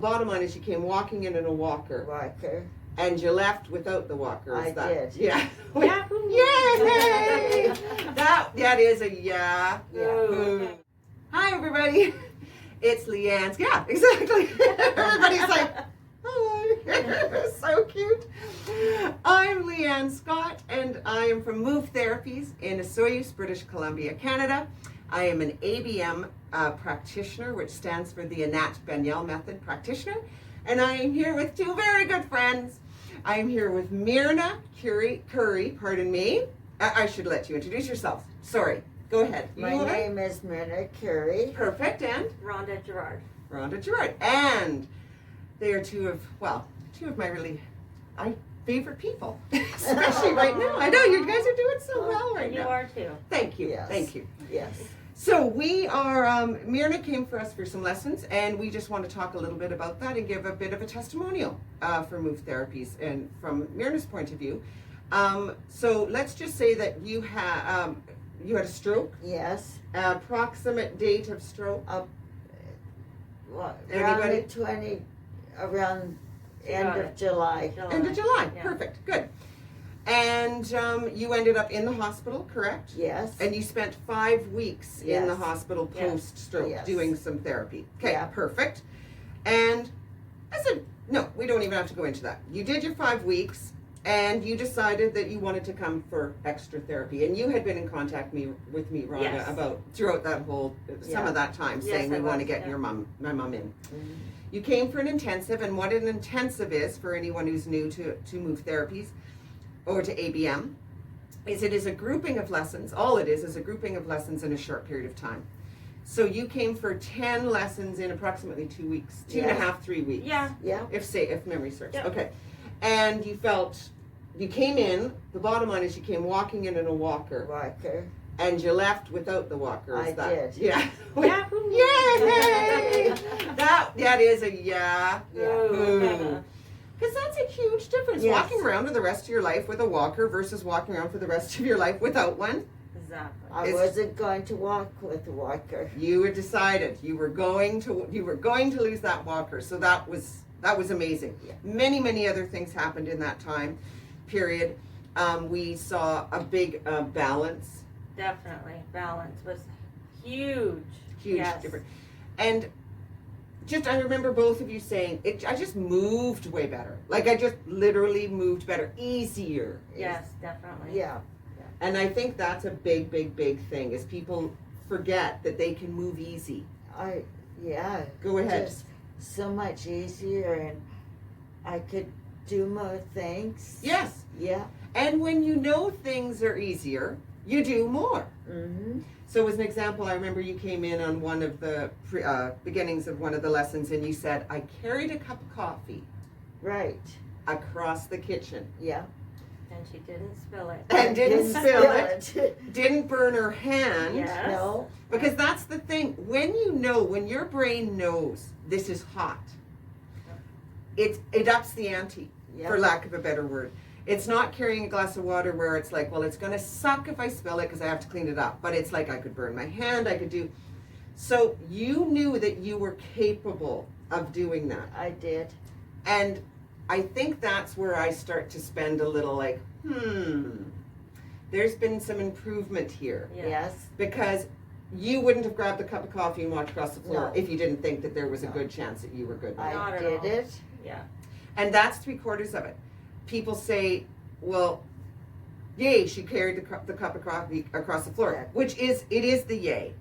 Bottom line is you came walking in a walker. Walker. And you left without the walker. I did. Yeah. Yahoo! Yay! That is a yeah. Yeah. Hi everybody. It's Leanne's. Yeah, exactly. Everybody's like, hello. So cute. I'm Leanne Scott, and I am from Move Therapies in Osoyoos, British Columbia, Canada. I am an ABM practitioner, which stands for the Anat Banyel Method practitioner, and I am here with two very good friends. I am here with Myrna Curry, pardon me. I should let you introduce yourself. Sorry, go ahead. My name is Myrna Curry. Perfect, and? Rhonda Gerard. Rhonda Gerard. And they are two of my really favorite people, especially right now. I know you guys are doing so well right now. You are too. Thank you. Yes. Thank you. Yes. So we are, Myrna came for us for some lessons, and we just want to talk a little bit about that and give a bit of a testimonial for Move Therapies and from Myrna's point of view. So let's just say that you had a stroke. Yes. Approximate date of stroke. Around around end of July. End of July. Yeah. Perfect. Good. And you ended up in the hospital, correct? Yes. And you spent 5 weeks in the Yes. hospital post-stroke Yes. doing some therapy. Okay, Yeah. perfect. And I said, no, we don't even have to go into that. You did your 5 weeks, and you decided that you wanted to come for extra therapy. And you had been in contact with me, Rhonda, Yes. about throughout that whole, some of that time, Yes, saying I we want to was, get yeah. my mom in. Mhm. You came for an intensive, and what an intensive is for anyone who's new to Move Therapies or to ABM is it is a grouping of lessons. All it is a grouping of lessons in a short period of time. So you came for 10 lessons in approximately 2 weeks, two and a Yes. half, 3 weeks. Yeah. Yeah. If memory serves. Yep. Okay. And you came in, the bottom line is you came walking in a walker, Walker. and you left without the walker. Is I that? did. Yeah. Yahoo! Yay! That is a yeah. Ooh. Because that's a huge difference. Yes. Walking around for the rest of your life with a walker versus walking around for the rest of your life without one. Exactly. I wasn't going to walk with the walker. You had decided you were going to lose that walker. So that was amazing. Yeah. Many other things happened in that time period. We saw a big balance. Definitely. Balance was huge. Huge Yes. difference. And I remember both of you saying I just moved way better. Like I just literally moved better, easier. Yes, definitely. Yeah. And I think that's a big thing is people forget that they can move easy. Yeah. Go ahead. Just so much easier, and I could do more things. Yes. Yeah. And when you know things are easier, you do more. Mm-hmm. So as an example, I remember you came in on one of the beginnings of one of the lessons and you said, I carried a cup of coffee Right. across the kitchen. Yeah. And she didn't spill it. And didn't spill it. it. Didn't burn her hand. Yes. No. Because that's the thing. When your brain knows this is hot, it ups the ante, Yeah. for lack of a better word. It's not carrying a glass of water where it's like, well, it's going to suck if I spill it because I have to clean it up. But it's like I could burn my hand, I could do. So you knew that you were capable of doing that. I did. And I think that's where I start to spend a little like, there's been some improvement here. Yeah. Yes. Because you wouldn't have grabbed a cup of coffee and walked across the floor No. if you didn't think that there was a No. good chance that you were good. I Not at did all. it. Yeah. And that's 3/4 of it. People say, well, yay, she carried the cup of coffee across the floor, which is the yay.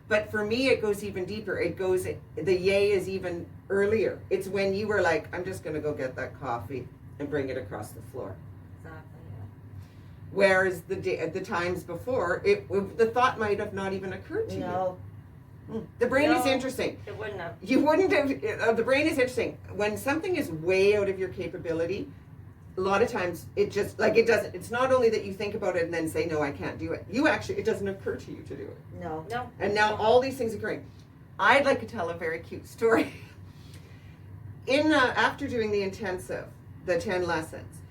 But for me, it goes even deeper. The yay is even earlier. It's when you were like, I'm just going to go get that coffee and bring it across the floor. Exactly. Yeah. Whereas the times before, the thought might have not even occurred to No. you. The brain is No. interesting. It wouldn't have. You wouldn't have, the brain is interesting. When something is way out of your capability, a lot of times it just, like it doesn't, it's not only that you think about it and then say, no, I can't do it. It doesn't occur to you to do it. No. No. And now all these things are occurring. I'd like to tell a very cute story. After doing the intensive, the 10 lessons,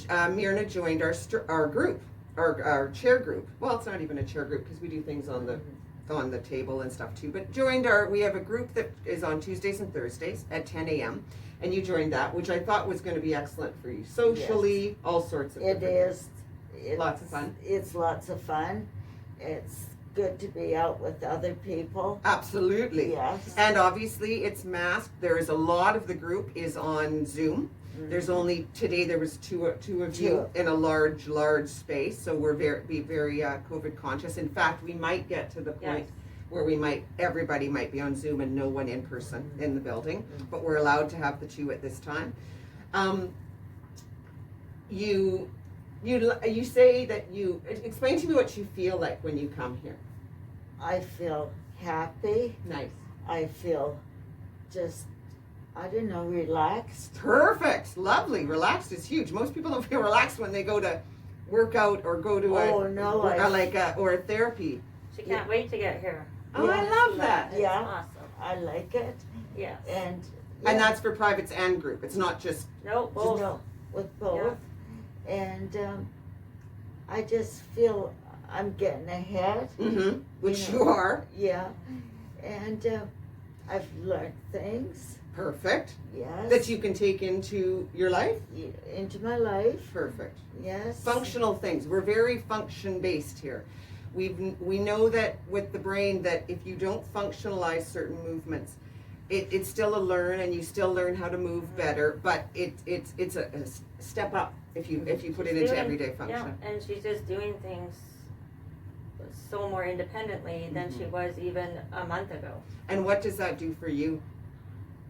Myrna joined our group, our chair group. Well, it's not even a chair group because we do things on the on the table and stuff too. But we have a group that is on Tuesdays and Thursdays at 10 a.m. And you joined that, which I thought was going to be excellent for you. Socially, all sorts of It different is. things. Lots of fun. It's lots of fun. It's good to be out with other people. Absolutely. Yes. And obviously it's masked. There is a lot of the group is on Zoom. There's only today there was two of you in a large space, so we're very COVID conscious. In fact, we might get to the point where everybody might be on Zoom and no one in person in the building, but we're allowed to have the two at this time. You say that explain to me what you feel like when you come here. I feel happy. Nice. I feel just, I don't know, relaxed. Perfect. Lovely. Relaxed is huge. Most people don't feel relaxed when they go to work out or go to a therapy. She can't wait to get here. Oh, I love that. It's Yeah. awesome. I like it. Yes. And that's for privates and group. It's not just No, both. No, with both. And I just feel I'm getting ahead. which You you know. are. Yeah. And I've learned things. Perfect. Yes. That you can take into your life. Into my life. Perfect. Yes. Functional things. We're very function based here. We know that with the brain that if you don't functionalize certain movements, it's still a learn and you still learn how to move better, but it's a step up if you put it into everyday function. Yeah, and she's just doing things so more independently than she was even a month ago. And what does that do for you?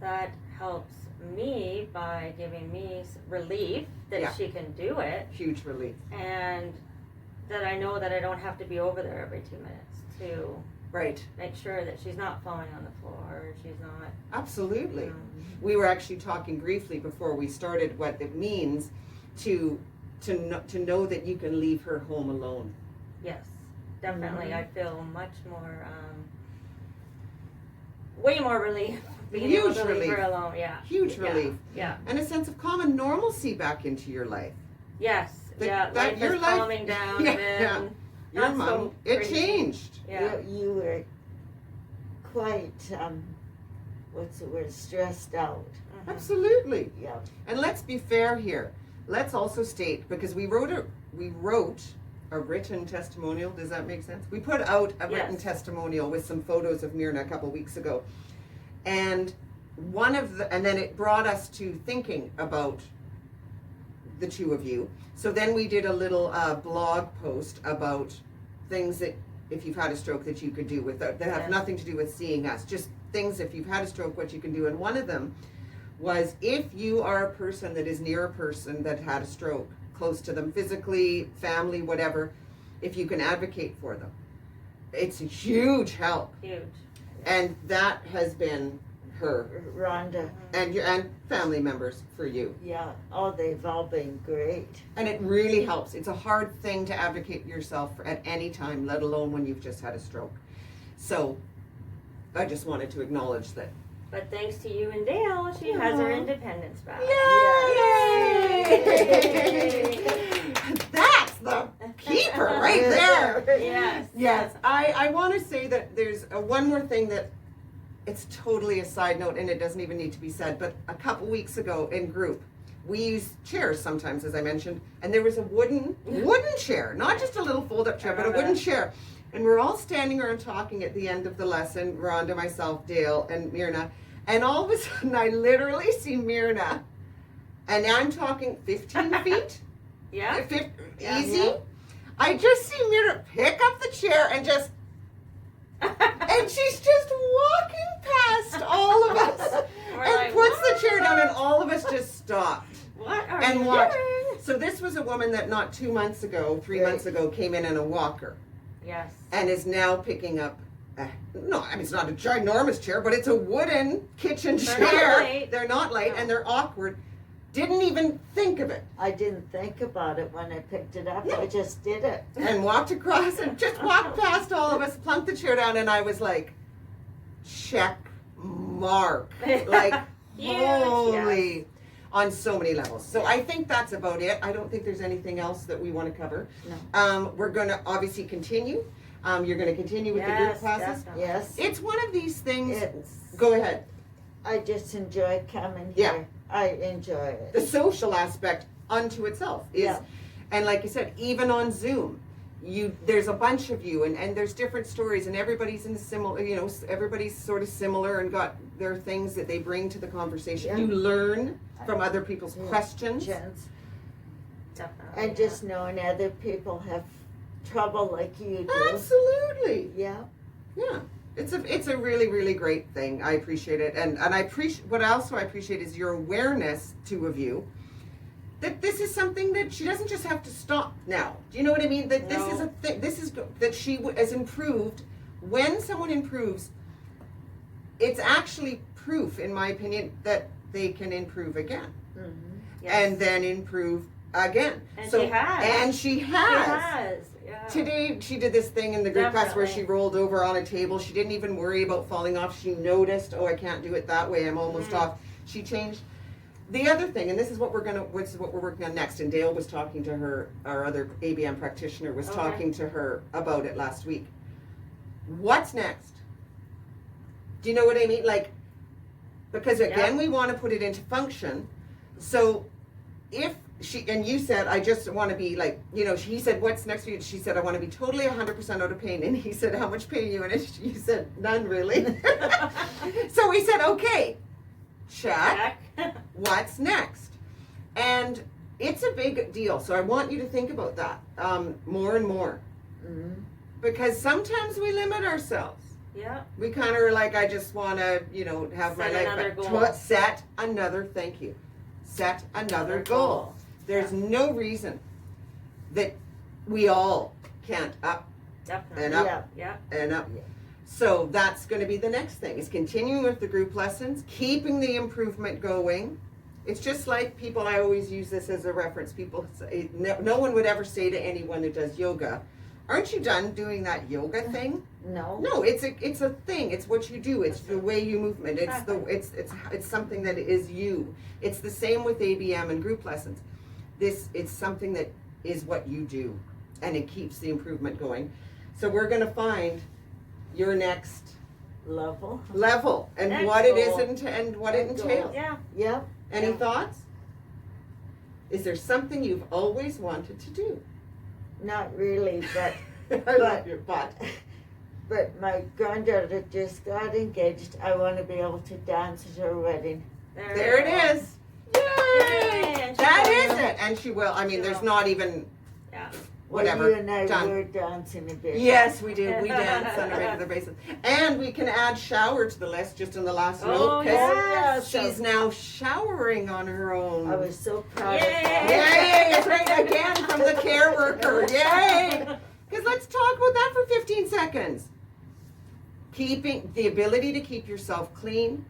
That helps me by giving me relief that she can do it, Huge relief. and that I know that I don't have to be over there every 2 minutes to Right. make sure that she's not falling on the floor, or she's not. Absolutely. We were actually talking briefly before we started what it means to know that you can leave her home alone. Yes, definitely. I feel much more, way more relief being able Huge to leave relief. her alone. Yeah. Huge relief. Yeah. And a sense of common normalcy back into your life. Yes. That Life your is life- calming down. Yeah, And Your not mom, so it crazy. changed. Yeah. You were quite, stressed out. Absolutely. Yeah. And let's be fair here. Let's also state, because we wrote a written testimonial. Does that make sense? We put out a written Yes. testimonial with some photos of Myrna a couple weeks ago. And then it brought us to thinking about the two of you. So then we did a little blog post about things that if you've had a stroke that you could do that have Yes. nothing to do with seeing us, just things if you've had a stroke, what you can do. And one of them was if you are a person that is near a person that had a stroke, close to them physically, family, whatever, if you can advocate for them. It's a huge help. Huge. And that has been her Rhonda. and family members for you. Yeah. Oh, they've all been great. And it really helps. It's a hard thing to advocate yourself at any time, let alone when you've just had a stroke. So I just wanted to acknowledge that. But thanks to you and Dale, she has her independence back. Yay! That's the keeper right there. Yes. Yes. I want to say that there's one more thing that it's totally a side note and it doesn't even need to be said, but a couple weeks ago in group, we use chairs sometimes, as I mentioned, and there was a wooden chair, not just a little fold-up chair, but a wooden chair. And we're all standing around talking at the end of the lesson, Rhonda, myself, Dale, and Myrna. And all of a sudden, I literally see Myrna, and I'm talking 15 feet, Yeah. easy. Yeah. I just see Myrna pick up the chair and just, and she's just walking past all of us, We're and like, puts the chair down, and all of us just stopped. What are And you watch. doing? So this was a woman that not 2 months ago, 3 months ago, came in a walker. Yes. And is now picking up, it's not a ginormous chair, but it's a wooden kitchen They're not chair. light. They're not light No. and they're awkward. Didn't even think of it I didn't think about it when I picked it up. No. I just did it. and walked across and just walked past all of us, plunked the chair down, and I was like, check mark. Like, Huge, holy. On so many levels. So I think that's about it. I don't think there's anything else that we want to cover. No. We're going to obviously continue. You're going to continue with the group classes. Definitely. Yes. It's one of these things. It's, Go ahead. I just enjoy coming Yeah. here. I enjoy it. The social aspect unto itself is, Yeah. and like I said, even on Zoom, there's a bunch of you, and there's different stories, and everybody's in similar, everybody's sort of similar and got their things that they bring to the conversation. Yeah. You learn from other people's questions. Chance. Definitely. And just knowing other people have trouble like you do. Absolutely. Yeah. Yeah. It's a really, really great thing. I appreciate it. And I appreciate, what also I appreciate is your awareness, two of you, that this is something that she doesn't just have to stop now. Do you know what I mean? That this is a thing, that she has improved. When someone improves, it's actually proof, in my opinion, that they can improve again. Mm-hmm. Yes. And then improve again. And So, she has. And she She has. has. Yeah. Today she did this thing in the group class where she Definitely. rolled over on a table. She didn't even worry about falling off. She noticed, oh, I can't do it that way. I'm almost off. She changed. The other thing, and this is what we're working on next. And Dale was talking to her, our other ABM practitioner was Okay. talking to her about it last week. What's next? Do you know what I mean? Like, because again, we want to put it into function. So if and you said, I just want to be like, he said, what's next for you? She said, I want to be totally 100% out of pain. And he said, how much pain are you in? And you said, none really. So we said, okay, check. What's next? And it's a big deal. So I want you to think about that more and more. Mm-hmm. Because sometimes we limit ourselves. Yeah. We kind of are like, I just want to, have my Set life another back. goal. Set another, thank you. Set another goal. There's no reason that we all can't up Definitely. and up Yeah. and up. Yeah. So that's going to be the next thing, is continuing with the group lessons, keeping the improvement going. It's just like people, I always use this as a reference. People say, no one would ever say to anyone who does yoga, aren't you done doing that yoga thing? No. No, it's a thing. It's what you do. It's the way you movement. It's something that is you. It's the same with ABM and group lessons. It's something that is what you do, and it keeps the improvement going. So we're going to find your next Level. and Next what it goal. is and what it Next goal. entails. Yeah. Yeah. Any Yeah. thoughts? Is there something you've always wanted to do? Not really, but I love your butt. but my granddaughter just got engaged. I want to be able to dance at her wedding. There it is. Yay! Yay! And she That will. is it. And she will. I mean, She there's will. not even Yeah. whatever. Well, you and I Done. were dancing a bit. Yes, we do. We dance on a regular basis. And we can add shower to the list just in the last Oh, note. 'Cause yes. she's now showering on her own. I was so proud Yay! of her. Yay! It's right again from the care worker. Yay! Because let's talk about that for 15 seconds. Keeping the ability to keep yourself clean,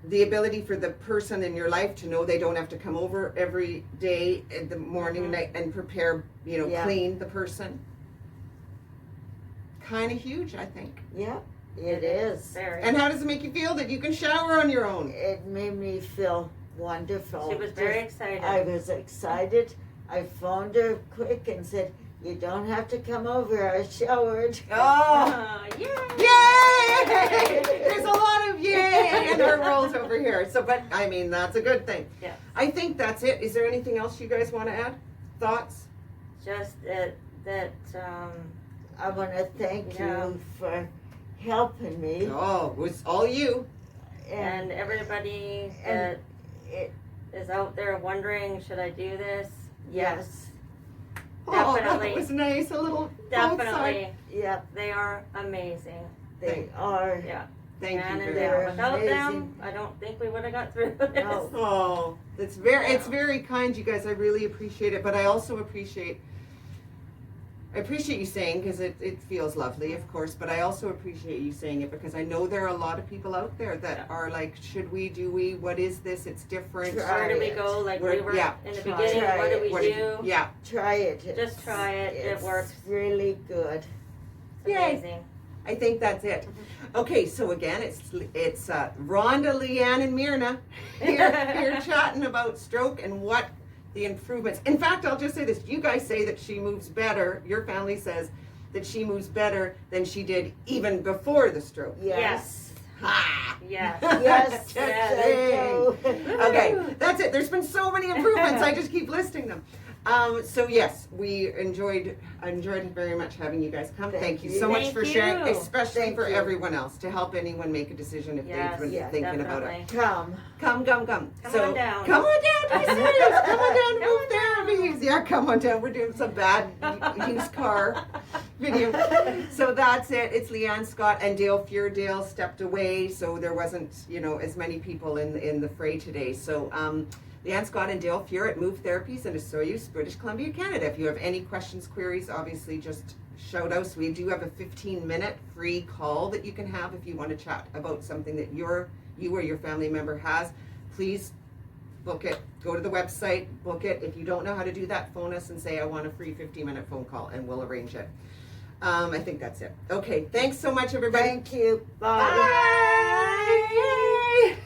the ability for the person in your life to know they don't have to come over every day in the morning and night and prepare, Yeah. clean the person. Kind of huge, I think. Yeah, it is. Very. And how does it make you feel that you can shower on your own? It made me feel wonderful. She was very excited. I was excited. I phoned her quick and said, you don't have to come over. I showered. Oh! Yay! Yay! There's a lot of yay in our world over here. So, but I mean, that's a good thing. Yeah. I think that's it. Is there anything else you guys want to add? Thoughts? Just that I want to thank Yeah. you for helping me. Oh, it was all you. and everybody and that it, is out there wondering, should I do this? yes, Oh, that Definitely. was nice. A little outside. Definitely. yeah, They are amazing. they are. Yeah. Thank and you and very they're much. without them, amazing. I don't think we would have got through this. No. Oh, it's very kind, you guys. I really appreciate it. But I also appreciate you saying, because it feels lovely, of course, but I also appreciate you saying it because I know there are a lot of people out there that are like, should we, do we, what is this? It's different. Try Where do we it. go? Like Where- we were yeah. in the Try beginning, what do we What do? Yeah. Try it. Just try it. It It's works. really good. It's Yay. amazing. I think that's it. Okay, so again, it's Rhonda, Leanne, and Myrna here chatting about stroke and what the improvements. In fact, I'll just say this: you guys say that she moves better. Your family says that she moves better than she did even before the stroke. Yes. Ha! Yes. Yes. Yes. Okay, that's it. There's been so many improvements. I just keep listing them. So yes, we enjoyed very much having you guys come. Thank you so much Thank for you. sharing, especially Thank for you. everyone else, to help anyone make a decision if Yes, they've been yeah, thinking about definitely. it. Come. Come. Come So, on down. Come on down. Be serious. Come on down to Come move on down. therapies. Yeah, come on down. We're doing some bad used car video. So that's it. It's Leanne, Scott, and Dale Fuhr. Dale stepped away, so there wasn't, as many people in the fray today. So Leanne, Scott, and Dale Fuhr at Move Therapies in Osoyoos, British Columbia, Canada. If you have any questions, queries, obviously just shout out. We do have a 15-minute free call that you can have if you want to chat about something that you or your family member has. Please book it. Go to the website, book it. If you don't know how to do that, phone us and say, I want a free 15-minute phone call, and we'll arrange it. I think that's it. Okay, thanks so much, everybody. Thank you. Bye. Bye.